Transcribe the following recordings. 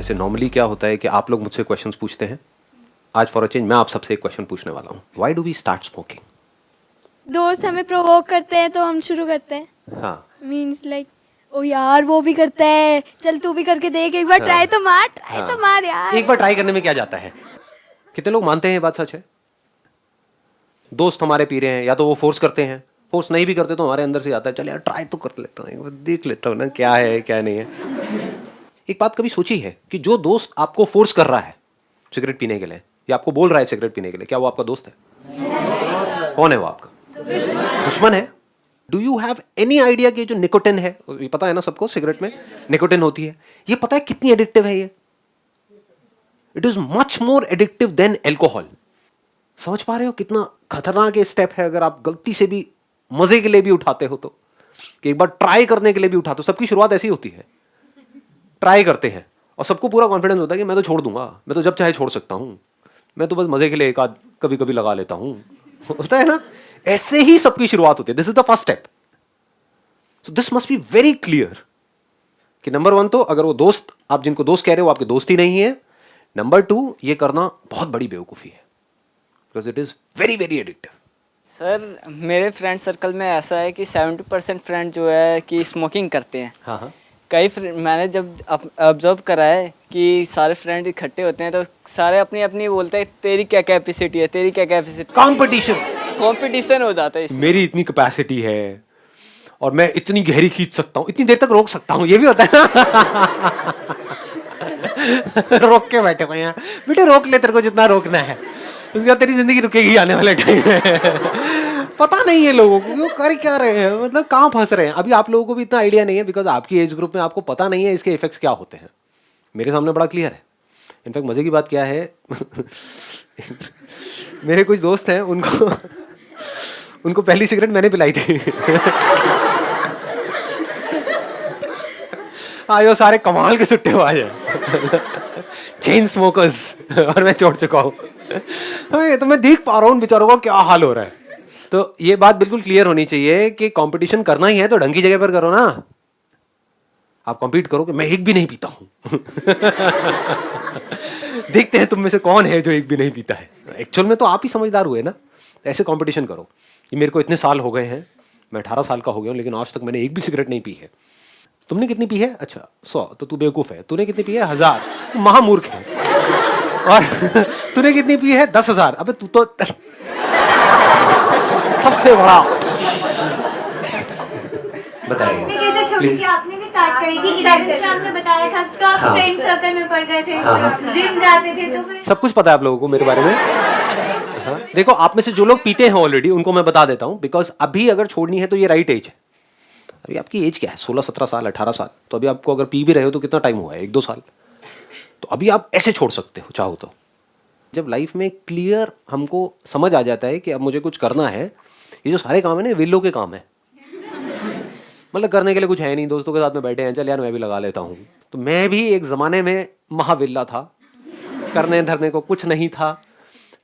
वैसे नॉर्मली क्या होता है कि आप लोग मुझसे क्वेश्चंस पूछते हैं, आज फॉर अ चेंज मैं आप सबसे एक क्वेश्चन पूछने वाला हूँ. Why do we start smoking? दोस्त हमें प्रोवोक करते हैं तो हम शुरू करते हैं. हाँ, मीन्स लाइक ओ यार वो भी करता है, चल तू भी करके देख, एक बार हाँ, ट्राई तो मार, हाँ. यार. एक बार ट्राई करने में क्या जाता है? कितने लोग मानते हैं ये बात सच है? दोस्त हमारे पी रहे हैं, या तो वो फोर्स करते हैं, फोर्स नहीं भी करते तो हमारे अंदर से आता है चल यार ट्राई तो कर लेता हूँ, एक बार देख लेता हूँ ना क्या है क्या नहीं है. एक बात कभी सोची है कि जो दोस्त आपको फोर्स कर रहा है सिगरेट पीने के लिए या आपको बोल रहा है सिगरेट पीने के लिए, क्या वो आपका दोस्त है? कौन है वो आपका? दुश्मन है. Do you have any idea कि जो निकोटिन है, ये पता है ना सबको, सिगरेट में निकोटिन होती है, ये पता है कितनी एडिक्टिव है ये? It is much more addictive than alcohol. समझ पा रहे हो कितना खतरनाक ये स्टेप है? अगर आप गलती से भी मजे के लिए भी उठाते हो तो, कि एक बार ट्राई करने के लिए भी उठाते हो. सबकी शुरुआत ऐसी होती है, ट्राई करते हैं और सबको पूरा कॉन्फिडेंस होता है कि मैं तो छोड़ दूंगा, मैं तो जब चाहे छोड़ सकता हूं, मैं तो बस मजे के लिए एक आध कभी कभी लगा लेता हूं. होता है ना, ऐसे ही सबकी शुरुआत होती है. This is the first step. So this must be very clear कि नंबर 1 तो अगर वो दोस्त, आप जिनको दोस्त कह रहे हो वो आपके दोस्त ही नहीं है. नंबर 2, ये करना बहुत बड़ी बेवकूफी है, because it is very very addictive. Sir मेरे फ्रेंड सर्कल में ऐसा है कि 70% फ्रेंड जो है कि स्मोकिंग करते हैं. हाँ हाँ. मैंने जब ऑब्जर्व करा है कि सारे फ्रेंड इकट्ठे होते हैं तो सारे अपनी अपनी बोलते हैं तेरी क्या कैपेसिटी है, तेरी क्या कैपेसिटी. कंपटीशन हो जाता है इसमें. मेरी इतनी कैपेसिटी है और मैं इतनी गहरी खींच सकता हूँ, इतनी देर तक रोक सकता हूँ, ये भी होता है ना. रोक के बैठे हुए हैं, बेटे रोक ले, तेरे को जितना रोकना है, उसके बाद तेरी जिंदगी रुकेगी आने वाले टाइम में. पता नहीं है लोगों को वो कर क्या रहे हैं, मतलब कहाँ फंस रहे हैं. अभी आप लोगों को भी इतना आइडिया नहीं है बिकॉज आपकी एज ग्रुप में आपको पता नहीं है इसके इफेक्ट्स क्या होते हैं. मेरे सामने बड़ा क्लियर है. इनफैक्ट मजे की बात क्या है, मेरे कुछ दोस्त हैं, उनको पहली सिगरेट मैंने पिलाई थी. आज वो सारे कमाल के सुट्टे हुआ है, चेन स्मोकर्स, और मैं छोड़ चुका हूँ. तो मैं देख पा रहा हूँ बेचारों का क्या हाल हो रहा है. तो ये बात बिल्कुल क्लियर होनी चाहिए कि कंपटीशन करना ही है तो ढंग की जगह पर करो ना. आप कॉम्पीट करो कि मैं एक भी नहीं पीता हूं. देखते हैं तुम में से कौन है जो एक भी नहीं पीता है. एक्चुअल में तो आप ही समझदार हुए ना. ऐसे कंपटीशन करो कि मेरे को इतने साल हो गए हैं, मैं 18 साल का हो गया हूं, लेकिन आज तक मैंने एक भी सिगरेट नहीं पी है. तुमने कितनी पी है? अच्छा 100, तो तू बेवकूफ है. तूने कितनी पी है? 1000, तू महामूर्ख है. और तूने कितनी पी है? 10,000. अबे तू तो सबसे बड़ा. बताइए कैसे छोटी थी, आपने भी स्टार्ट करी थी 11th से, आपने बताया था तो आप फ्रेंड सर्कल में पढ़ गए थे, जिम जाते थे, तो फिर सब कुछ पता है आप लोगों को मेरे बारे में. हाँ, देखो आप में से जो लोग पीते हैं ऑलरेडी उनको मैं बता देता हूँ, बिकॉज अभी अगर छोड़नी है तो ये राइट एज है. अभी आपकी एज क्या है? 16-17 साल, 18 साल. तो अभी आपको अगर पी भी रहे हो तो कितना टाइम हुआ है? 1-2 साल. तो अभी आप ऐसे छोड़ सकते हो चाहो तो. जब लाइफ में क्लियर हमको समझ आ जाता है कि अब मुझे कुछ करना है, ये जो सारे काम है ना विल्लो के काम है. मतलब करने के लिए कुछ है नहीं, दोस्तों के साथ में बैठे हैं, चल यार मैं भी लगा लेता हूँ. तो मैं भी एक ज़माने में महाविल्ला था, करने धरने को कुछ नहीं था.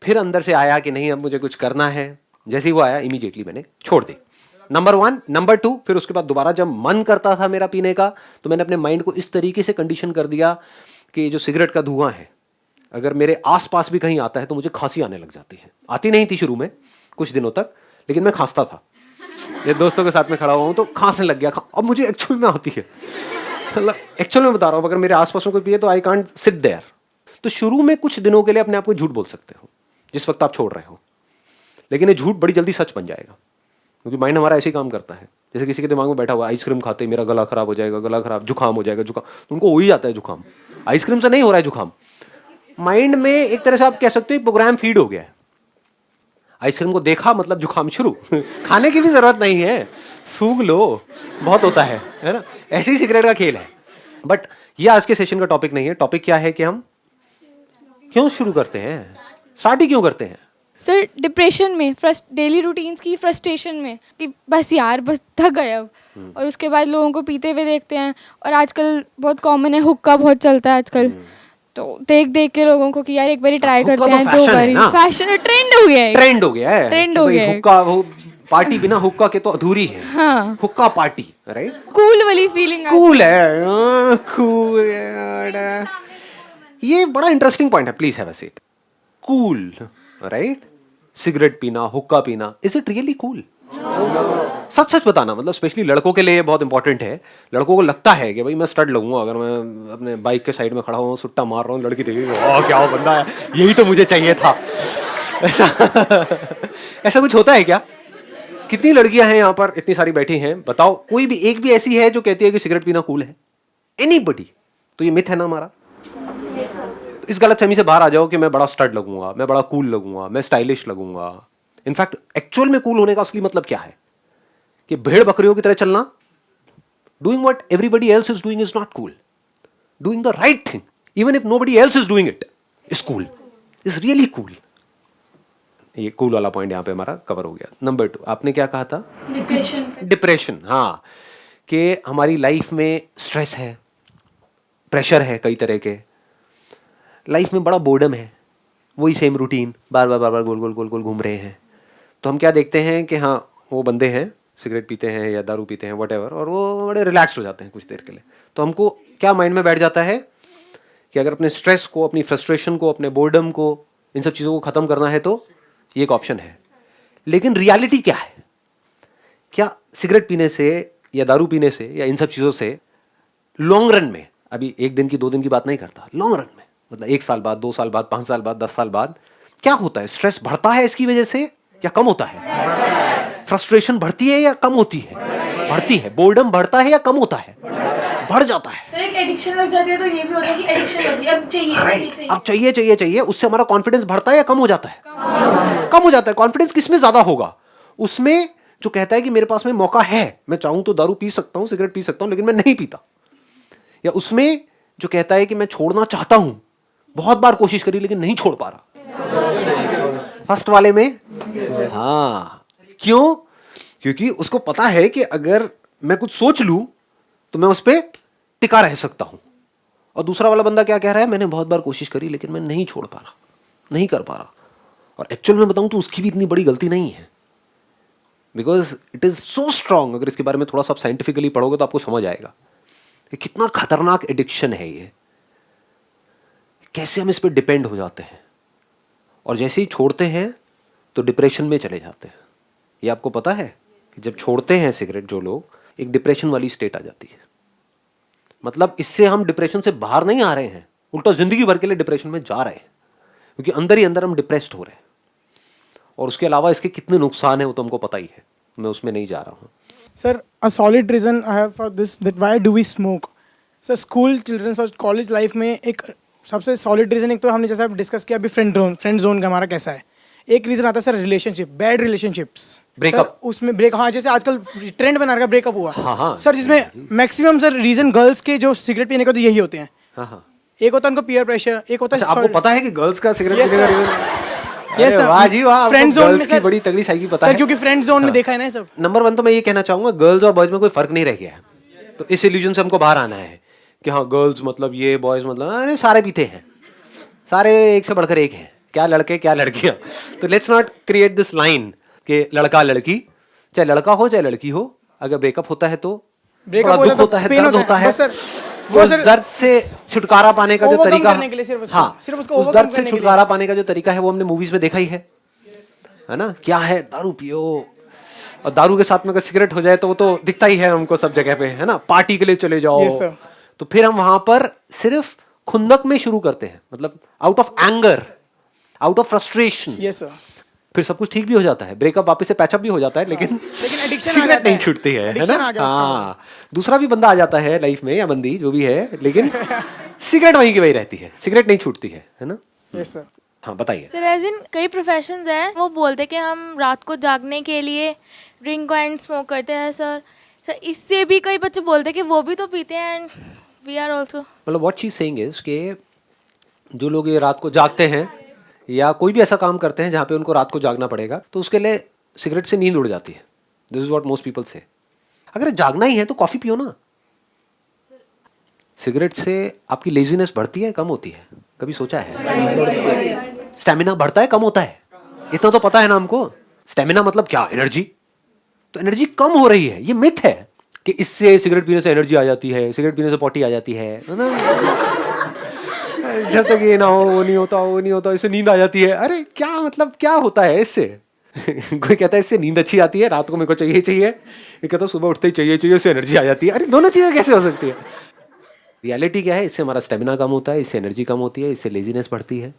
फिर अंदर से आया कि नहीं अब मुझे कुछ करना है. जैसे ही वो आया इमीडिएटली मैंने छोड़ दी. नंबर 1. नंबर 2, फिर उसके बाद दोबारा जब मन करता था मेरा पीने का तो मैंने अपने माइंड को इस तरीके से कंडीशन कर दिया कि जो सिगरेट का धुआं है अगर मेरे आसपास भी कहीं आता है तो मुझे खांसी आने लग जाती है. आती नहीं थी शुरू में कुछ दिनों तक, लेकिन मैं खांसता था. ये दोस्तों के साथ में खड़ा हुआ हूँ तो खांसने लग गया. अब मुझे एक्चुअल में आती है, मतलब एक्चुअल में बता रहा हूँ. अगर मेरे आसपास में कोई पिए तो आई कांट सिट देयर. तो शुरू में कुछ दिनों के लिए अपने आप को झूठ बोल सकते हो जिस वक्त आप छोड़ रहे हो, लेकिन ये झूठ बड़ी जल्दी सच बन जाएगा, क्योंकि माइंड हमारा ऐसे ही काम करता है. जैसे किसी के दिमाग में बैठा हुआ आइसक्रीम खाते मेरा गला खराब हो जाएगा, गला खराब, जुकाम हो जाएगा. जुकाम तो उनको हो ही जाता है जुकाम. आइसक्रीम से नहीं हो रहा है जुकाम. माइंड में एक तरह से आप कह सकते हो प्रोग्राम फीड हो गया है. आइसक्रीम को देखा मतलब जुकाम शुरू. खाने की भी जरूरत नहीं है, सूंघ लो, बहुत होता है ना. ऐसे ही सिगरेट का खेल है. बट ये आज के सेशन का टॉपिक नहीं है. टॉपिक क्या है कि हम क्यों शुरू करते हैं, स्टार्ट ही क्यों करते हैं. सर डिप्रेशन में, डेली रूटीन्स की फ्रस्ट्रेशन में कि बस यार बस थक गए अब. और उसके बाद लोगों को पीते हुए देखते हैं. और आजकल बहुत कॉमन है, हुक्का बहुत चलता है आजकल. तो देख देख के लोगों को कि यार एक बारी ट्राई करते हैं, 2 बारी. फैशन ट्रेंड हो गया है. ट्रेंड हो गया है. ट्रेंड हो गया है. हुक्का, वो पार्टी बिना हुक्का के तो अधूरी है. हाँ, हुक्का पार्टी, राइट. कूल वाली फीलिंग. कूल है, कूल है. ये बड़ा इंटरेस्टिंग पॉइंट है, please have a seat. Cool, right? Cigarette पीना, हुक्का पीना, इज इट रियली कूल? सच सच बताना, मतलब स्पेशली लड़कों के लिए ये बहुत इंपॉर्टेंट है। लड़कों को लगता है कि भाई मैं स्टड लगूंगा अगर मैं अपने बाइक के साइड में खड़ा हूँ, सुट्टा मार रहा हूँ, लड़की देखेगी, ओह क्या वो बंदा है, यही तो मुझे चाहिए था। ऐसा ऐसा कुछ होता है क्या? कितनी लड़कियां हैं यहाँ पर, इतनी सारी बैठी हैं, बताओ कोई भी एक भी ऐसी है जो कहती है कि सिगरेट पीना कूल है? एनीबडी? तो ये मिथ है ना हमारा। तो इस गलतफहमी से बाहर आ जाओ कि मैं बड़ा स्टड लगूंगा, मैं बड़ा कूल लगूंगा, मैं स्टाइलिश लगूंगा। इनफैक्ट एक्चुअल में कूल होने का असली मतलब क्या है? कि भेड़ बकरियों की तरह चलना, doing what everybody else is doing is not cool. Doing the right thing even if nobody else is doing it is cool, is really cool. ये कूल वाला पॉइंट यहाँ पे हमारा कवर हो गया। नंबर 2, आपने क्या कहा था? डिप्रेशन। हाँ, कि हमारी लाइफ में स्ट्रेस है, प्रेशर है कई तरह के, लाइफ में बड़ा बोर्डम है, वही सेम रूटीन बार बार बार बार गोल गोल गोल गोल घूम रहे हैं। तो हम क्या देखते हैं कि हाँ वो बंदे हैं, सिगरेट पीते हैं या दारू पीते हैं व्हाटएवर, और वो बड़े रिलैक्स हो जाते हैं कुछ देर के लिए। तो हमको क्या माइंड में बैठ जाता है कि अगर अपने स्ट्रेस को, अपनी फ्रस्ट्रेशन को, अपने बोर्डम को, इन सब चीज़ों को ख़त्म करना है तो ये एक ऑप्शन है। लेकिन रियलिटी क्या है? क्या सिगरेट पीने से या दारू पीने से या इन सब चीज़ों से लॉन्ग रन में, अभी 1 दिन की 2 दिन की बात नहीं करता, लॉन्ग रन में मतलब 1 साल बाद, 2 साल बाद, 5 साल बाद, 10 साल बाद क्या होता है? स्ट्रेस बढ़ता है इसकी वजह से या कम होता है? फ्रस्ट्रेशन बढ़ती है या कम होती है? बढ़ती है। बोर्डम बढ़ता है या कम होता है? बढ़ जाता है। सर एक एडिक्शन लग जाती है तो ये भी होता है कि एडिक्शन लगी, अब चाहिए। अब चाहिए चाहिए चाहिए, उससे हमारा कॉन्फिडेंस बढ़ता है या कम हो जाता है? कम हो जाता है। कॉन्फिडेंस किसमें ज्यादा होगा? उसमें जो कहता है कि मेरे पास में मौका है, मैं चाहूं तो दारू पी सकता हूं, सिगरेट पी सकता हूं, लेकिन मैं नहीं पीता। या उसमें जो कहता है कि मैं छोड़ना चाहता हूं, बहुत बार कोशिश करी लेकिन नहीं छोड़ पा रहा। फर्स्ट वाले में हाँ, क्यों? क्योंकि उसको पता है कि अगर मैं कुछ सोच लूं तो मैं उस पर टिका रह सकता हूं। और दूसरा वाला बंदा क्या कह रहा है? मैंने बहुत बार कोशिश करी लेकिन मैं नहीं छोड़ पा रहा, नहीं कर पा रहा। और एक्चुअल में बताऊं तो उसकी भी इतनी बड़ी गलती नहीं है, because it is so strong. अगर इसके बारे में थोड़ा सा साइंटिफिकली पढ़ोगे तो आपको समझ आएगा कि कितना खतरनाक एडिक्शन है ये, कैसे हम इस पर डिपेंड हो जाते हैं और जैसे ही छोड़ते हैं तो डिप्रेशन में चले जाते हैं। ये आपको पता है कि जब छोड़ते हैं सिगरेट जो लोग, एक डिप्रेशन वाली स्टेट आ जाती है। मतलब इससे हम डिप्रेशन से बाहर नहीं आ रहे हैं, उल्टा जिंदगी भर के लिए डिप्रेशन में जा रहे हैं, क्योंकि अंदर ही अंदर हम डिप्रेस्ड हो रहे हैं। और उसके अलावा इसके कितने नुकसान हैं वो तो हमको पता ही है, मैं उसमें नहीं जा रहा हूँ। Sir, a solid reason I have for this, that why do we smoke? Sir, school childrens और कॉलेज लाइफ में एक सबसे सॉलिड रीज़न, एक तो हमने जैसा डिस्कस किया अभी फ्रेंड जोन का हमारा कैसा है। एक रीज़न आता है sir relationship, bad relationships, breakup. उसमें ब्रेक, हाँ जैसे आजकल ट्रेंड बना रखा ब्रेकअप हुआ। हाँ, सर जिसमें मैक्सिमम सर रीज़न गर्ल्स के जो सिगरेट पीने का तो यही होते हैं। हाँ। एक होता है उनको पीयर प्रेशर, एक होता है आपको पता है कि गर्ल्स का सिगरेट Yes, पीने का sir. रीजन? Yes, sir. वाह जी वाह, Friend zone में गर्ल्स की sir- बड़ी तगड़ी साइकी पता सर है। क्योंकि फ्रेंड जोन में देखा है ना सब। नंबर 1 तो मैं ये कहना चाहूंगा, गर्ल्स और बॉयज में कोई फर्क नहीं रह गया है। तो इस इल्यूजन से हमको बाहर आना है कि हाँ गर्ल्स मतलब ये, बॉयज मतलब अरे सारे पीते हैं, सारे एक से बढ़कर एक हैं, क्या लड़के क्या लड़कियां। तो let's not create this line कि लड़का लड़की, चाहे लड़का हो चाहे लड़की हो, अगर ब्रेकअप होता है तो ब्रेकअप दुख होता है, दर्द होता है। बस सर वो दर्द से छुटकारा पाने का जो overcome तरीका, करने के लिए सिर्फ उसको- हाँ, सिर्फ उसको उस overcome दर्द से करने के लिए। छुटकारा पाने का जो तरीका है वो हमने मूवीज में देखा ही है ना? क्या है? दारू पियो, और दारू के साथ में अगर सिगरेट हो जाए तो वो तो दिखता ही है हमको सब जगह पे, है ना? पार्टी के लिए चले जाओ। Yes, sir. तो फिर हम वहां पर सिर्फ खुंदक में शुरू करते हैं, मतलब out of anger, out of frustration. Yes sir. फिर सब कुछ ठीक भी हो जाता है, ब्रेकअप वापस से पैचअप भी हो जाता है, लेकिन एडिक्शन सिगरेट नहीं छूटती है Addiction ना? आ गया उसका। हाँ, दूसरा भी बंदा आ जाता है लाइफ में या बंदी जो भी है, लेकिन सिगरेट वहीं की वही रहती है, सिगरेट नहीं छूटती है ना? Yes sir. हाँ बताइए। सर एज इन कई प्रोफेशंस हैं वो बोलते हैं कि हम रात को जागने के लिए ड्रिंक एंड स्मोक करते हैं सर। सर इससे भी कई बच्चे बोलते हैं कि वो भी तो पीते हैं एंड वी आर ऑल्सो। मतलब व्हाट शी सेइंग इज कि जो लोग ये रात को जागते हैं या कोई भी ऐसा काम करते हैं जहाँ पे उनको रात को जागना पड़ेगा, तो उसके लिए सिगरेट से नींद उड़ जाती है। This is what most people से। अगर जागना ही है तो कॉफी पियो ना। सिगरेट से आपकी लेजीनेस बढ़ती है कम होती है? कभी सोचा है? स्टेमिना बढ़ता है कम होता है? इतना तो पता है ना हमको। स्टेमिना मतलब क्या? एनर्जी। तो एनर्जी कम हो रही है, ये मिथ है कि इससे सिगरेट पीने से एनर्जी आ जाती है, सिगरेट पीने से पॉटी आ जाती है। जब तक ये ना हो वो नहीं होता, वो नहीं होता, इससे नींद आ जाती है। अरे क्या मतलब क्या होता है इससे? कोई कहता है इससे नींद अच्छी आती है, रात को मेरे को चाहिए चाहिए, ये कहता है सुबह उठते ही चाहिए चाहिए, इससे एनर्जी आ जाती है। अरे दोनों चीज़ें कैसे हो सकती है? रियलिटी क्या है, इससे हमारा स्टेमिना कम होता है, इससे एनर्जी कम होती है, इससे लेजीनेस बढ़ती है।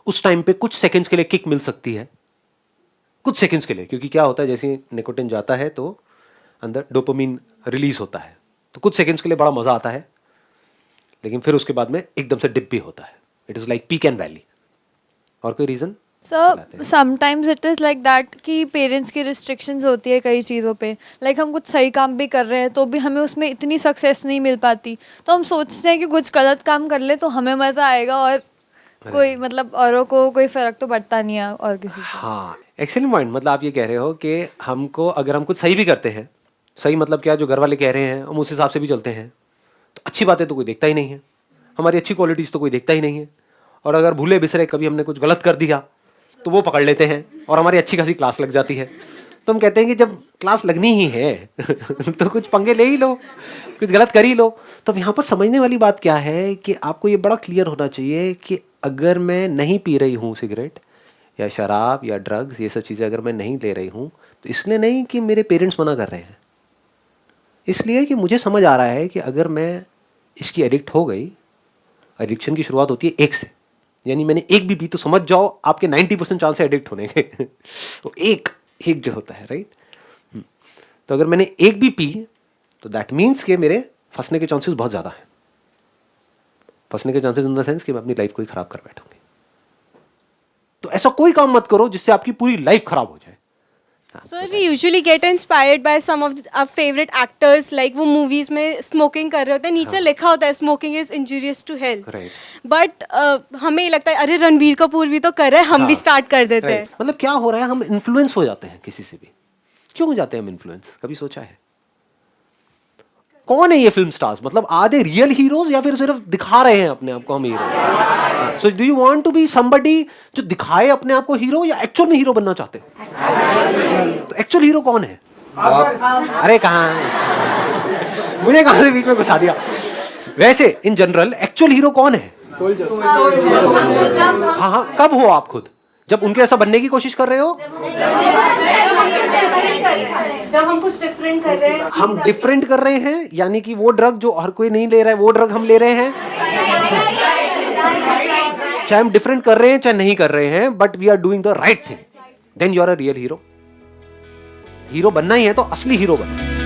उस टाइम पे कुछ सेकंड्स के लिए किक मिल सकती है, कुछ सेकंड्स के लिए, क्योंकि क्या होता है जैसे निकोटिन जाता है तो अंदर डोपामिन रिलीज होता है, तो कुछ सेकंड्स के लिए बड़ा मजा आता है, लेकिन फिर उसके बाद में एकदम से डिप भी होता है। It is like peak and valley. और कोई reason? Sir sometimes it is like that कि पेरेंट्स की रिस्ट्रिक्शंस होती है कई चीज़ों पे, लाइक हम कुछ सही काम भी कर रहे हैं तो भी हमें उसमें इतनी सक्सेस नहीं मिल पाती, तो हम सोचते हैं कि कुछ गलत काम कर ले तो हमें मज़ा आएगा और कोई मतलब औरों को कोई फ़र्क तो पड़ता नहीं है और किसी से। हाँ, एक्सीलेंट पॉइंट। मतलब आप ये कह रहे हो कि हमको अगर हम कुछ सही भी करते हैं, सही मतलब क्या, जो घर वाले कह रहे हैं हम उस हिसाब से भी चलते हैं, तो अच्छी बातें तो कोई देखता ही नहीं है, हमारी अच्छी क्वालिटीज़ तो कोई देखता ही नहीं है। और अगर भूले बिसरे कभी हमने कुछ गलत कर दिया तो वो पकड़ लेते हैं और हमारी अच्छी खासी क्लास लग जाती है। तो हम कहते हैं कि जब क्लास लगनी ही है तो कुछ पंगे ले ही लो, कुछ गलत कर ही लो। तो अब यहाँ पर समझने वाली बात क्या है कि आपको ये बड़ा क्लियर होना चाहिए कि अगर मैं नहीं पी रही हूँ सिगरेट या शराब या ड्रग्स, ये सब चीज़ें अगर मैं नहीं ले रही हूँ, तो इसलिए नहीं कि मेरे पेरेंट्स मना कर रहे हैं, इसलिए कि मुझे समझ आ रहा है कि अगर मैं इसकी एडिक्ट हो गई, एडिक्शन की शुरुआत होती है एक से, यानी मैंने एक भी पी तो समझ जाओ आपके 90% चांस है एडिक्ट होने के। तो एक जो होता है, राइट। तो अगर मैंने एक भी पी तो दैट मीन्स कि मेरे फंसने के चांसेस बहुत ज़्यादा हैं। फंसने के चांसेस इन द सेंस कि मैं अपनी लाइफ को ही खराब कर बैठूंगी। तो ऐसा कोई काम मत करो जिससे आपकी पूरी लाइफ खराब हो जाए। Sir, we usually get inspired by some of our favorite actors, like वो movies में smoking कर रहे होते हैं, नीचे लिखा होता है smoking is injurious to health. Right. But हमें ये लगता है अरे रणबीर कपूर भी तो कर रहे हैं, हम भी स्टार्ट कर देते हैं। मतलब क्या हो रहा है, हम इन्फ्लुएंस हो जाते हैं किसी से भी। क्यों हो जाते हैं हम इन्फ्लुएंस, कभी सोचा है? कौन है ये फिल्म स्टार्स? मतलब आर दे रियल हीरोज या फिर सिर्फ दिखा रहे हैं अपने आप को हम hero? So do you want to be somebody जो दिखाए अपने आप को हीरो, या एक्चुअल में हीरो बनना चाहते हो? तो एक्चुअल हीरो कौन है? अरे कहाँ, मुझे कहाँ से बीच में घुसा दिया। वैसे इन जनरल एक्चुअल हीरो कौन है? हाँ हाँ, कब हो आप खुद? जब उनके ऐसा बनने की कोशिश कर रहे हो? जब हम कुछ डिफरेंट कर रहे हैं, हम डिफरेंट कर रहे हैं, यानी कि वो ड्रग जो हर कोई नहीं ले रहा है वो ड्रग हम ले रहे हैं। चाहे हम डिफरेंट कर रहे हैं चाहे नहीं कर रहे हैं, but we are doing the right thing, then you are a real hero. Hero बनना ही है तो असली हीरो बनो।